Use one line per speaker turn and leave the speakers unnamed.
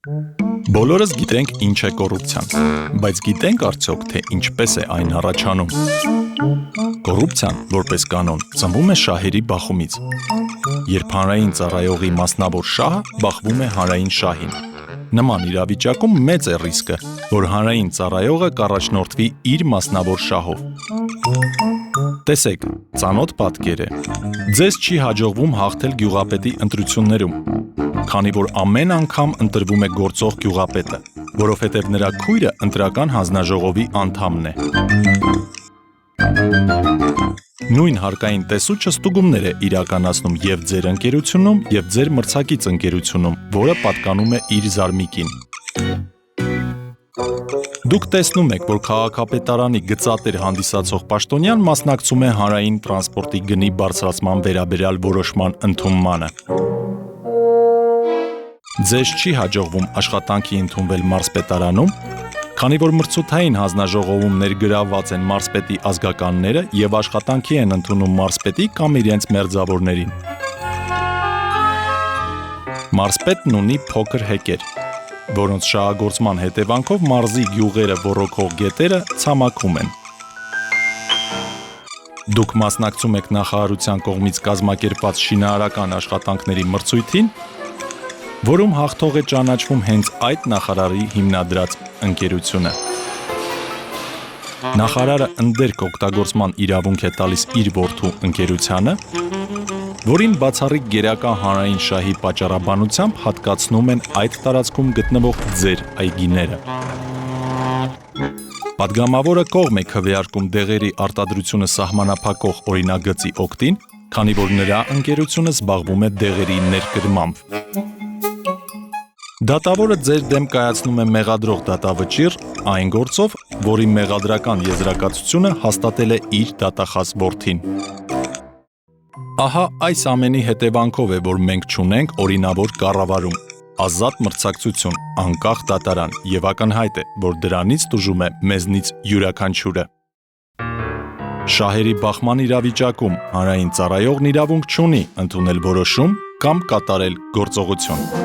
Բոլորս գիտենք ինչ է կոռուպցիան, բայց գիտենք արդյոք, թե ինչպես է այն առաջանում։ Կոռուպցիան, որպես կանոն, ծնվում է շահերի բախումից։ Երբ հանրային ծառայողի մասնավոր շահը բախվում է հանրային շահին։ Նման իրավիճակում մեծ է ռիսկը, որ հանրային ծառայողը կառաջնորդվի իր մասնավոր շահով։ Տեսեք, ծանոթ պատկեր է։ Ձեզ չի հաջողվում հաղթել գյուղապետի ընտրություններում, քանի որ ամեն անգամ ընտրվում է գործող գյուղապետը, որովհետև նրա քույրը ընտրական հանձնաժողովի անդամն է։ Նույն հարկային տեսուչը ստուգումներ է իրականացնում և ձեր ընկերությունում, և ձեր մրցակից ընկերությունում, որը պատկանում է իր զարմիկին։ Դուք տեսնում եք, որ քաղաքապետարանի գծատեր հանդիսացող պաշտոնյան մասնակցում է հանրային տրանսպորտի գնի բարձրացման վերաբերյալ որոշման ընդունմանը։ Ձեզ չի հաջողվում աշխատանքի ընդունվել մարզպետարանում, քանի որ մրցութային հանձնաժողովում ներգրավված են մարզպետի ազգականները և աշխատանքի են ընդունում մարզպետի կամ իրենց մերձավորներին։ Մարզպետն ունի փոքր հեկեր, որոնց շահագործման հետևանքով մարզի գյուղերը ոռոգող գետերը ցամաքում են։ Դուք մասնակցում եք նախարարության կողմից կազմակերպված շինարարական աշխատանքների մրցույթին, որում հաղթող է ճանաչվում հենց այդ նախարարի հիմնադրած ընկերությունը։ Նախարարը ընդերք օգտագործման իրավունք է տալիս իր որդու ընկերությանը, որին բացառիկ գերակա հանրային շահի պատճառաբանությամբ հատկացնում են այդ տարածքում գտնվող ձեր այգիները։ Պատգամավորը կողմ է քվեարկում դեղերի արտադրությունը սահմանափակող օրինագծի օգտին, քանի որ նրա ընկերությունը զբաղվում է դեղերի ներկրմամբ։ Դատավորը ձեր դեմ կայացնում է մեղադրող դատավճիռ այն գործով, որի մեղադրական եզրակացությունը հաստատել է իր դատախազ որդին։ Ահա այս ամենի հետևանքով է, որ մենք չունենք օրինավոր կառավարում, ազատ մրցակցություն, անկախ դատարան, և ակնհայտ է, որ դրանից տուժում է մեզնից յուրաքանչյուրը։ Շահերի բախման իրավիճակում հանրային ծառայողն իրավունք չունի ընդունել որոշում կամ կատարել գործողություն։